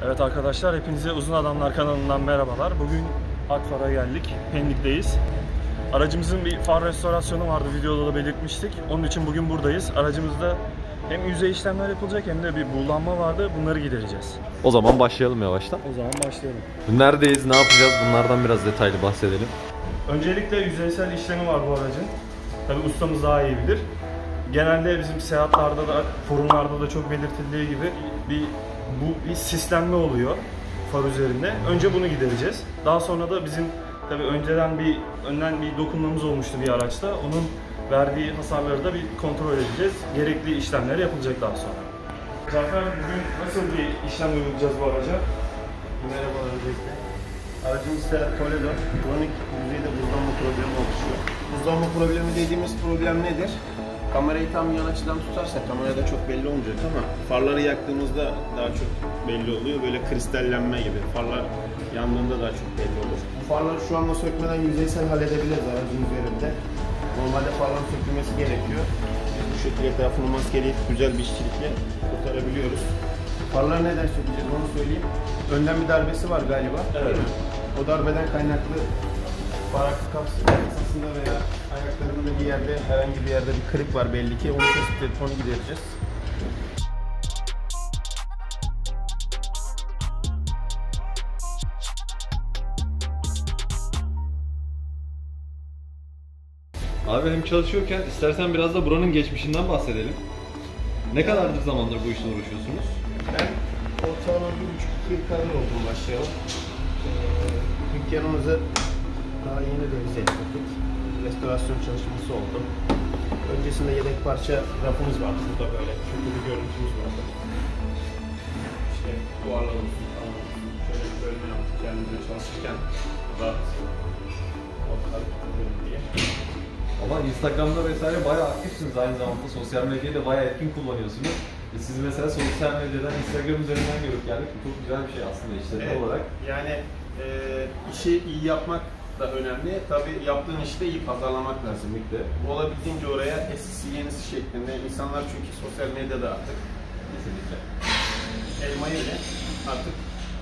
Evet arkadaşlar, hepinize Uzun Adamlar kanalından merhabalar. Bugün Akfar'a geldik, Pendik'teyiz. Aracımızın bir far restorasyonu vardı, videoda da belirtmiştik. Onun için bugün buradayız. Aracımızda hem yüzey işlemler yapılacak hem de bir buğulanma vardı. Bunları gidereceğiz. O zaman başlayalım yavaştan. O zaman başlayalım. Neredeyiz, ne yapacağız? Bunlardan biraz detaylı bahsedelim. Öncelikle yüzeysel işlemi var bu aracın. Tabii ustamız daha iyi bilir. Genelde bizim seyahatlerde da, forumlarda da çok belirtildiği gibi bir sislenme oluyor far üzerinde. Önce bunu gidereceğiz. Daha sonra da bizim tabii önden bir dokunmamız olmuştu bir araçta. Onun verdiği hasarları da bir kontrol edeceğiz. Gerekli işlemler yapılacak daha sonra. Zafer, bugün nasıl bir işlem uygulayacağız bu araca? Merhabalar öncelikle. Aracımız Seat Toledo. Kronik yüzeyde buzlanma problemi oluşuyor. Buzlanma problemi dediğimiz problem nedir? Kamerayı tam yan açıdan tutarsak kamerada çok belli olmayacak ama farları yaktığımızda daha çok belli oluyor. Böyle kristallenme gibi. Farlar yandığında daha çok belli olur. Bu farları şu anda sökmeden yüzeysel halledebiliriz aracın üzerinde. Normalde farların sökülmesi gerekiyor. Biz bu şekilde etrafını maskeleyip güzel bir işçilikle kurtarabiliyoruz. Farları neden sökeceğiz onu söyleyeyim. Önden bir darbesi var galiba. Evet. O darbeden kaynaklı faraklı kasasında veya ayaklarında bir yerde, herhangi bir yerde bir kırık var belli ki. Onu tespit edip onu gidereceğiz. Abi hem çalışıyorken istersen biraz da buranın geçmişinden bahsedelim. Ne kadardır zamandır bu işle uğraşıyorsunuz? Ben ortalama 1,5-2 yıl kadar oldum başlayalım. Dükkanımızı daha yeni revize ettik. Restorasyon çalışması oldu. Öncesinde yedek parça rafımız vardı. Burada böyle kötü bir görüntümüz vardı. İşte duvarlar olsun falan olsun. Şöyle bir bölme yaptık kendimize çalışırken. Rahat ortaları tutuyorum diye. Ama Instagram'da vesaire bayağı aktifsiniz, aynı zamanda sosyal medyayı da bayağı etkin kullanıyorsunuz. Siz mesela sosyal medyadan, Instagram üzerinden görüp geldik. Bu çok güzel bir şey aslında işletme olarak. Yani işi iyi yapmak da önemli. Tabii yaptığın işte iyi pazarlamak lazım. Bu olabildiğince oraya eskisi yenisi şeklinde. İnsanlar çünkü sosyal medyada artık kesinlikle elmayı bile artık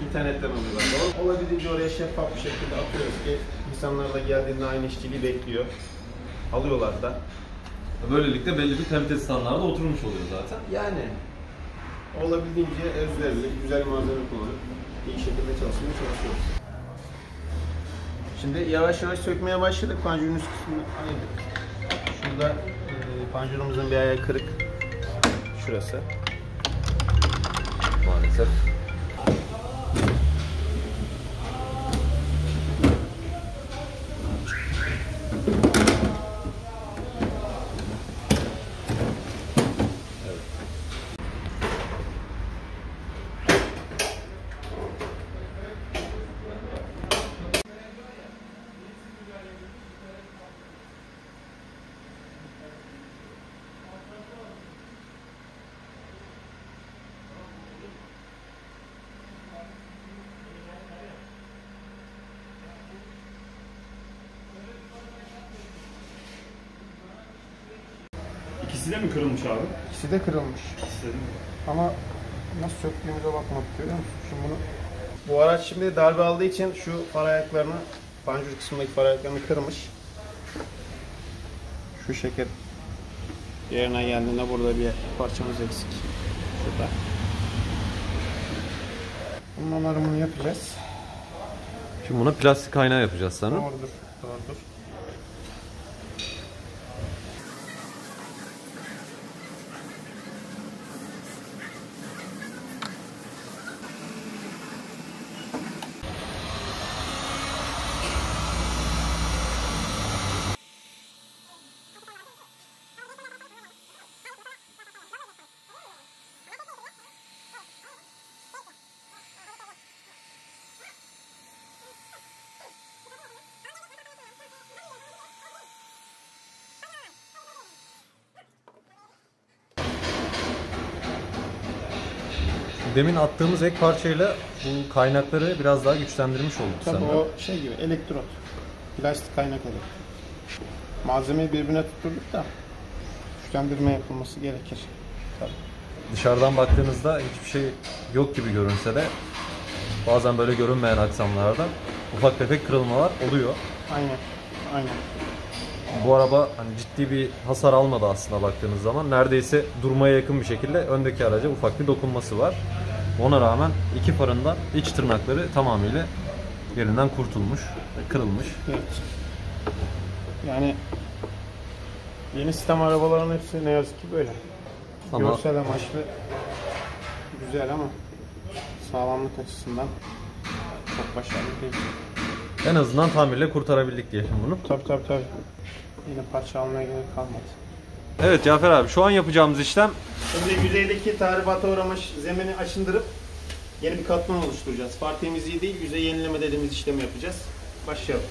internetten alıyorlar. Olabildiğince oraya şeffaf bir şekilde atıyoruz ki insanlar da geldiğinde aynı işçiliği bekliyor. Alıyorlar da. Böylelikle belli bir kalite standartı oturmuş oluyor zaten. Yani olabildiğince özverili, güzel malzeme kullanıp iyi şekilde çalışıyoruz. Şimdi yavaş yavaş sökmeye başladık. Panjurun üst kısmını ayırdık. Şurada panjurumuzun bir ayağı kırık. Şurası. Maalesef. İkisi de mi kırılmış abi? İkisi de kırılmış. İkisi de mi? Ama nasıl söktüğümüze bakmak görüyor musun? Şimdi bunu... Bu araç şimdi darbe aldığı için şu far ayaklarını, panjur kısmındaki far ayaklarını kırmış. Şu şekil yerine geldiğinde burada bir parçamız eksik. Şurada. Bunun onarımını yapacağız. Şimdi buna plastik kaynağı yapacağız sana. Doğrudur, doğrudur. Demin attığımız ek parçayla bu kaynakları biraz daha güçlendirmiş olduk Tabii sende. o şey gibi elektrot. Plastik kaynak elektrot. Malzemeyi birbirine tutturduk da güçlendirme yapılması gerekir. Tabii. dışarıdan baktığınızda hiçbir şey yok gibi görünse de bazen böyle görünmeyen aksamlarda ufak tefek kırılmalar oluyor. Aynen. Aynen. Bu araba hani ciddi bir hasar almadı aslında baktığınız zaman. Neredeyse durmaya yakın bir şekilde öndeki araca ufak bir dokunması var. Ona rağmen iki farında iç tırnakları tamamıyla yerinden kurtulmuş, kırılmış. Evet. Yani yeni sistem arabaların hepsi ne yazık ki böyle. Ama Görsel amaçlı güzel ama sağlamlık açısından çok başarılı değil. en azından tamirle kurtarabildik diyelim bunu. Tabii. Yine parça almaya gerek kalmadı. Evet Cafer abi, şu an yapacağımız işlem Şimdi yüzeydeki tahribata uğramış zemini aşındırıp yeni bir katman oluşturacağız. Far temizliği değil, yüzey yenileme dediğimiz işlemi yapacağız. Başlayalım.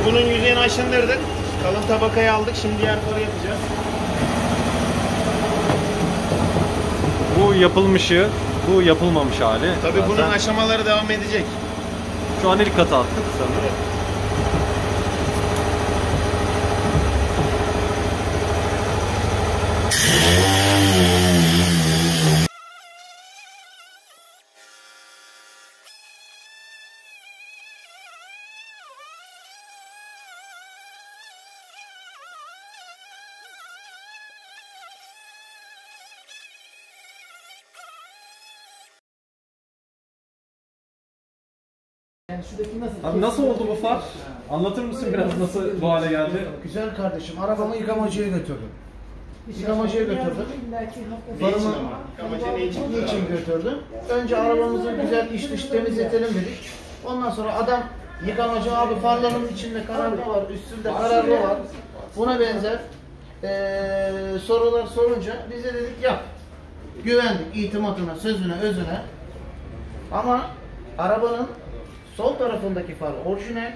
Bunun yüzeyini aşındırdık. Kalın tabakayı aldık. Şimdi diğer farı yapacağız. bu yapılmışı, bu yapılmamış hali. Tabii zaten. bunun aşamaları devam edecek. Şu an ilk katı attık sanırım. Abi nasıl oldu bu far? Anlatır mısın biraz nasıl bu hale geldi? Güzel kardeşim, arabamı yıkamacıya götürdüm. Yıkamacıya götürdüm. Farımı niçin götürdüm? Önce arabamızı güzel iç dış temizletelim dedik. Ondan sonra adam yıkamacı abi farların içinde kararlı var, üstünde kararlı var. Buna benzer sorular sorunca biz de dedik yap. Güvendik itimatına, sözüne, özüne. Ama arabanın sol tarafındaki far orijinal,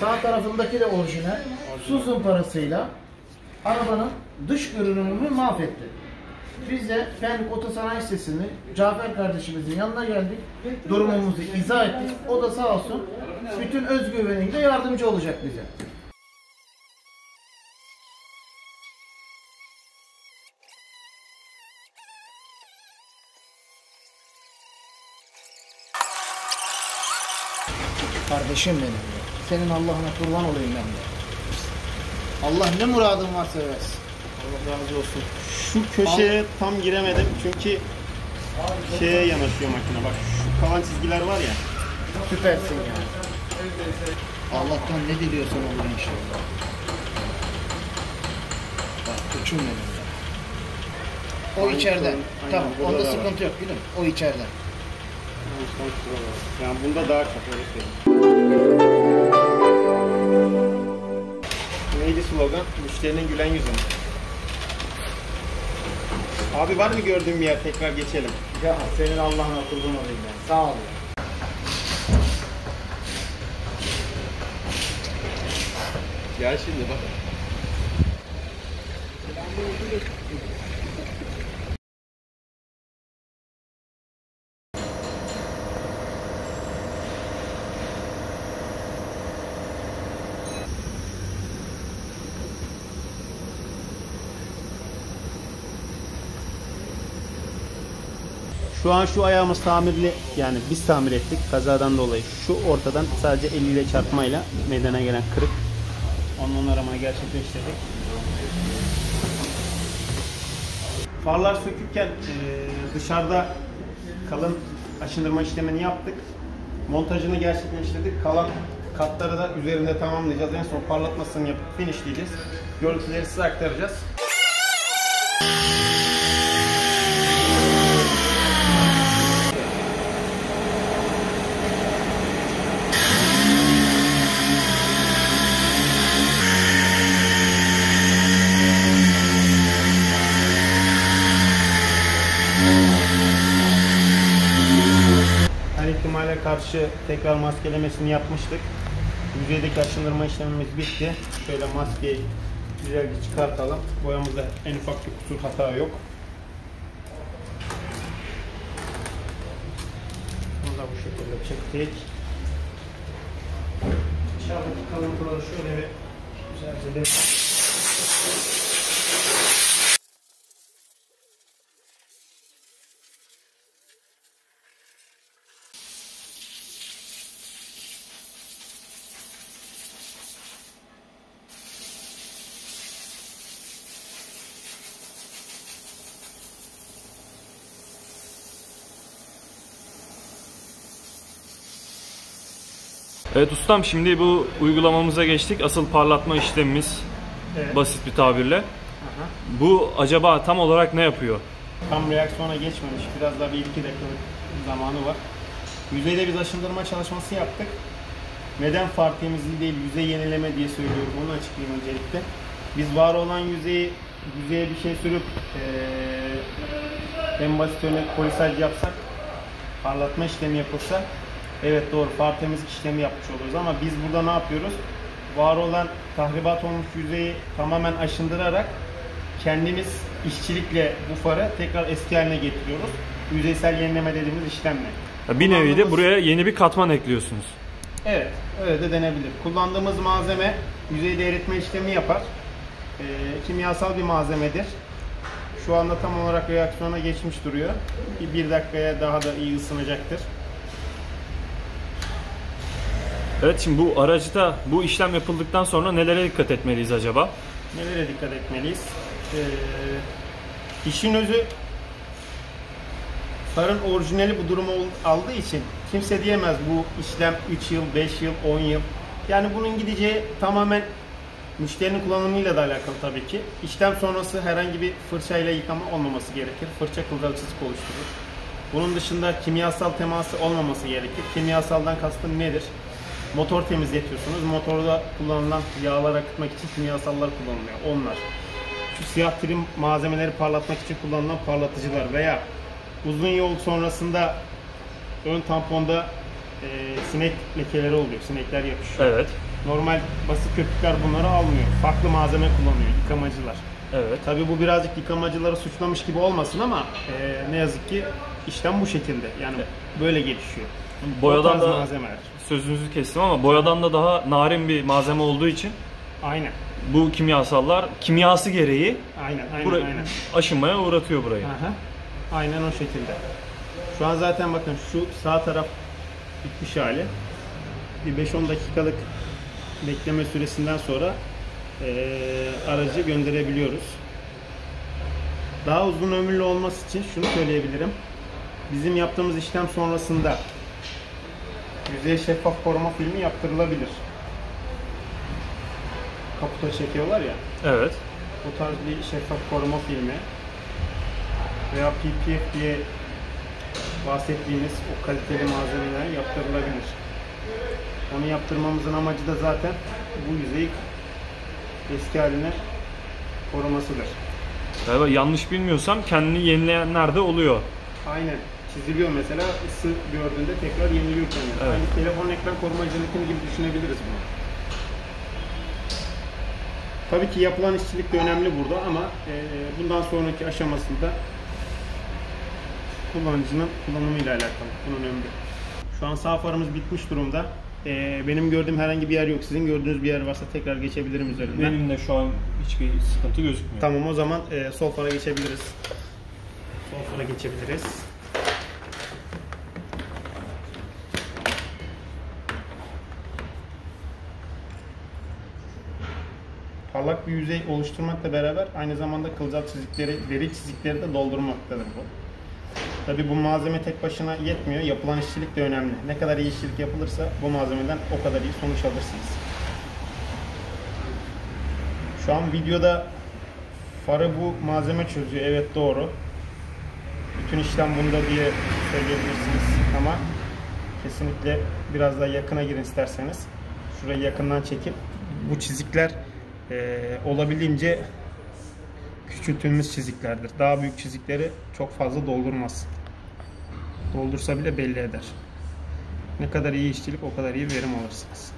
sağ tarafındaki de orijinal. Su zımparasıyla arabanın dış görünümünü mahvetti. Biz de Pendik Otosanayi Sitesi'nde Cafer kardeşimizin yanına geldik. Durumumuzu izah ettik. O da sağ olsun bütün özgüveniyle yardımcı olacak bize. Kardeşim benim. Senin Allah'ına kurban olayım ben de. Allah ne muradın varsa versin. Allah razı olsun. Şu köşeye tam giremedim çünkü şeye yanaşıyor makine. Bak şu kalan çizgiler var ya. Süpersin ya. Allah'tan ne diliyorsan olur inşallah. Bak uçum benim. O Aynen, içeriden. aynen, Tamam. burada Onda da sıkıntı yok gülüm. O içeriden. Yani bunda daha çok öyle söyleyeyim. Neydi slogan? Müşterinin gülen yüzü. Abi var mı gördüğüm bir yer? Tekrar geçelim. Ya senin Allah'ına kurban olayım ben. Sağ ol. Gel şimdi bak. Şu an şu ayağımız tamirli, yani biz tamir ettik kazadan dolayı. Şu ortadan sadece eliyle çarpmayla meydana gelen kırık. Onun onaramayı gerçekleştirdik. Farlar sökükken dışarıda kalın aşındırma işlemini yaptık. Montajını gerçekleştirdik. Kalan katları da üzerinde tamamlayacağız. En son parlatmasını yapıp finishleyeceğiz. Görüntüleri size aktaracağız. Her ihtimale karşı tekrar maskelemesini yapmıştık. Yüzeydeki aşındırma işlemimiz bitti. Şöyle maskeyi güzelce çıkartalım. Boyamızda en ufak bir kusur, hata yok. Bunu da bu şekilde çektik. Dışarıdaki kalıntıları şöyle bir güzelce de Evet ustam, şimdi bu uygulamamıza geçtik. Asıl parlatma işlemimiz, evet. Basit bir tabirle. Bu acaba tam olarak ne yapıyor? Tam reaksiyona geçmemiş. Biraz daha 1-2 dakikalık zamanı var. Yüzeyde biz aşındırma çalışması yaptık. Neden far temizliği değil, yüzey yenileme diye söylüyorum. Onu açıklayayım öncelikle. Biz var olan yüzeye bir şey sürüp en basit örnek polisaj yapsak, parlatma işlemi yapılsa, evet doğru, far temizlik işlemi yapmış oluruz ama biz burada ne yapıyoruz? Var olan tahribat olmuş yüzeyi tamamen aşındırarak kendimiz işçilikle bu farı tekrar eski haline getiriyoruz. Yüzeysel yenileme dediğimiz işlemle. Bir nevi de buraya yeni bir katman ekliyorsunuz. Evet, öyle de denebilir. Kullandığımız malzeme yüzeyde eritme işlemi yapar. Kimyasal bir malzemedir. Şu anda tam olarak reaksiyona geçmiş duruyor. Bir dakikaya daha da iyi ısınacaktır. Evet, şimdi bu aracıda bu işlem yapıldıktan sonra nelere dikkat etmeliyiz acaba? Nelere dikkat etmeliyiz? İşin özü, farın orijinali bu durumu aldığı için kimse diyemez bu işlem 3 yıl, 5 yıl, 10 yıl. Yani bunun gideceği tamamen müşterinin kullanımıyla da alakalı tabii ki. İşlem sonrası herhangi bir fırçayla yıkama olmaması gerekir. Fırça kılcal-çizik oluşturur. Bunun dışında kimyasal teması olmaması gerekir. Kimyasaldan kastım nedir? Motor temizletiyorsunuz. Motorda kullanılan yağlar akıtmak için kimyasallar kullanılıyor. Onlar. Şu siyah trim malzemeleri parlatmak için kullanılan parlatıcılar veya uzun yol sonrasında ön tamponda sinek lekeleri oluyor. Sinekler yapışıyor. Evet. Normal basit köpükler bunları almıyor. Farklı malzeme kullanıyor yıkamacılar. Evet. Tabii bu birazcık yıkamacıları suçlamış gibi olmasın ama ne yazık ki işlem bu şekilde. Yani böyle gelişiyor. Boyadan da malzemeler. Sözünüzü kestim ama boyadan da daha narin bir malzeme olduğu için Aynen. bu kimyasallar kimyası gereği Aynen. aşınmaya uğratıyor burayı. Aha. Aynen o şekilde. Şu an zaten bakın şu sağ taraf bitmiş hali. Bir 5-10 dakikalık bekleme süresinden sonra aracı gönderebiliyoruz. Daha uzun ömürlü olması için şunu söyleyebilirim. Bizim yaptığımız işlem sonrasında yüzeye şeffaf koruma filmi yaptırılabilir. Kaputa çekiyorlar ya. Evet. Bu tarz bir şeffaf koruma filmi veya PPF diye bahsettiğimiz o kaliteli malzemeler yaptırılabilir. Onu yaptırmamızın amacı da zaten bu yüzeyi eski haline korumasıdır. Galiba yanlış bilmiyorsam kendini yenileyenler de oluyor. Aynen. Çiziliyor mesela, ısı gördüğünde tekrar yeniliyor kendini. Evet. Yani telefon ekran korumacılıkını gibi düşünebiliriz bunu. Tabii ki yapılan işçilik de önemli burada ama bundan sonraki aşamasında kullanıcının kullanımıyla alakalı bunun ömrü. Şu an sağ farımız bitmiş durumda. Benim gördüğüm herhangi bir yer yok. Sizin gördüğünüz bir yer varsa tekrar geçebilirim üzerinden. Benim de şu an hiçbir sıkıntı gözükmüyor. Tamam, o zaman sol fara geçebiliriz. Sol fara geçebiliriz. Parlak bir yüzey oluşturmakla beraber aynı zamanda kılcal çizikleri, deri çizikleri de doldurmaktadır bu. Tabii bu malzeme tek başına yetmiyor. Yapılan işçilik de önemli. Ne kadar iyi işçilik yapılırsa bu malzemeden o kadar iyi sonuç alırsınız. Şu an videoda farı bu malzeme çözüyor. Evet, doğru. Bütün işlem bunda diye söyleyebilirsiniz ama kesinlikle biraz daha yakına girin isterseniz. Şurayı yakından çekip bu çizikler olabildiğince küçültülmüş çiziklerdir. Daha büyük çizikleri çok fazla doldurmaz. Doldursa bile belli eder. Ne kadar iyi işçilik o kadar iyi verim alırsınız.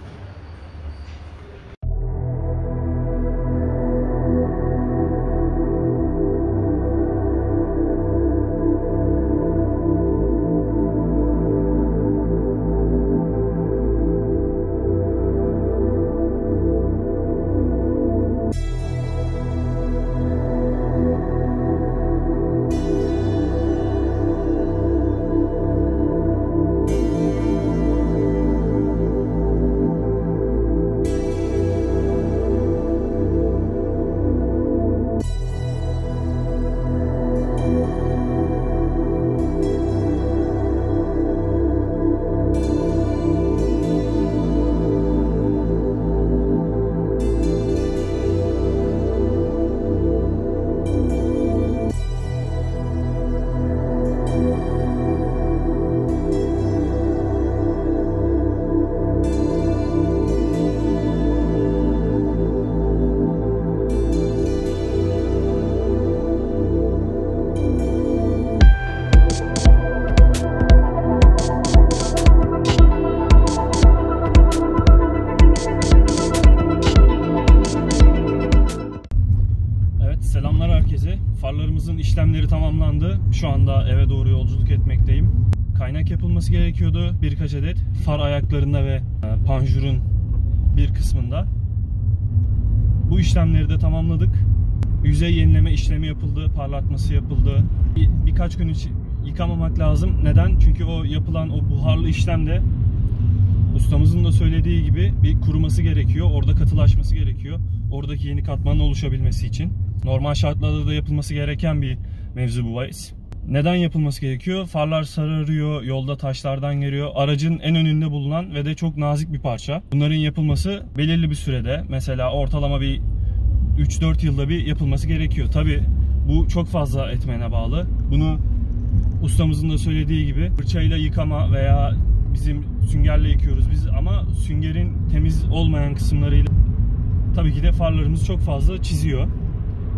farlarımızın işlemleri tamamlandı. Şu anda eve doğru yolculuk etmekteyim. Kaynak yapılması gerekiyordu birkaç adet. Far ayaklarında ve panjurun bir kısmında. Bu işlemleri de tamamladık. Yüzey yenileme işlemi yapıldı, parlatması yapıldı. Birkaç gün için yıkamamak lazım. Neden? Çünkü o yapılan o buharlı işlemde ustamızın da söylediği gibi bir kuruması gerekiyor. Orada katılaşması gerekiyor. Oradaki yeni katmanın oluşabilmesi için. Normal şartlarda da yapılması gereken bir mevzu bu bahis. Neden yapılması gerekiyor? Farlar sararıyor, yolda taşlardan geliyor. Aracın en önünde bulunan ve de çok nazik bir parça. Bunların yapılması belirli bir sürede, mesela ortalama bir 3-4 yılda bir yapılması gerekiyor. Tabi bu çok fazla etmene bağlı. Bunu ustamızın da söylediği gibi fırçayla yıkama veya bizim süngerle yıkıyoruz biz, ama süngerin temiz olmayan kısımlarıyla tabii ki de farlarımız çok fazla çiziyor.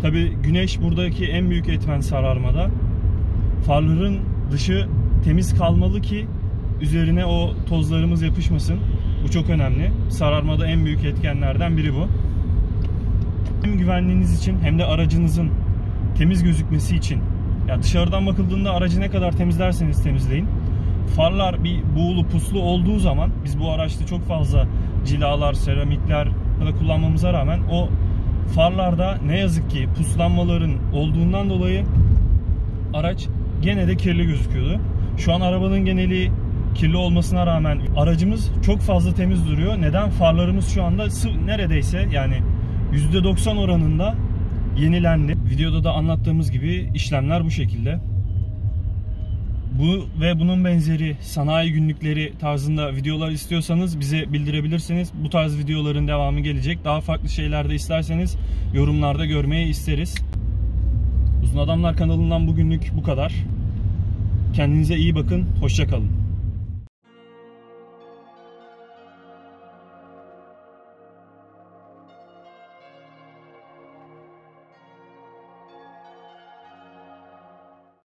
Tabi güneş buradaki en büyük etmen sararmada. Farların dışı temiz kalmalı ki üzerine o tozlarımız yapışmasın. Bu çok önemli. Sararmada en büyük etkenlerden biri bu. Hem güvenliğiniz için hem de aracınızın temiz gözükmesi için, ya dışarıdan bakıldığında aracı ne kadar temizlerseniz temizleyin, farlar bir buğulu puslu olduğu zaman, biz bu araçta çok fazla cilalar, seramikler da kullanmamıza rağmen o farlarda ne yazık ki puslanmaların olduğundan dolayı araç gene de kirli gözüküyordu. Şu an arabanın geneli kirli olmasına rağmen aracımız çok fazla temiz duruyor. Neden? Farlarımız şu anda neredeyse yani %90 oranında yenilendi. Videoda da anlattığımız gibi işlemler bu şekilde. Bu ve bunun benzeri sanayi günlükleri tarzında videolar istiyorsanız bize bildirebilirsiniz. Bu tarz videoların devamı gelecek. Daha farklı şeyler de isterseniz yorumlarda görmeyi isteriz. Uzun Adamlar kanalından bugünlük bu kadar. Kendinize iyi bakın. Hoşça kalın.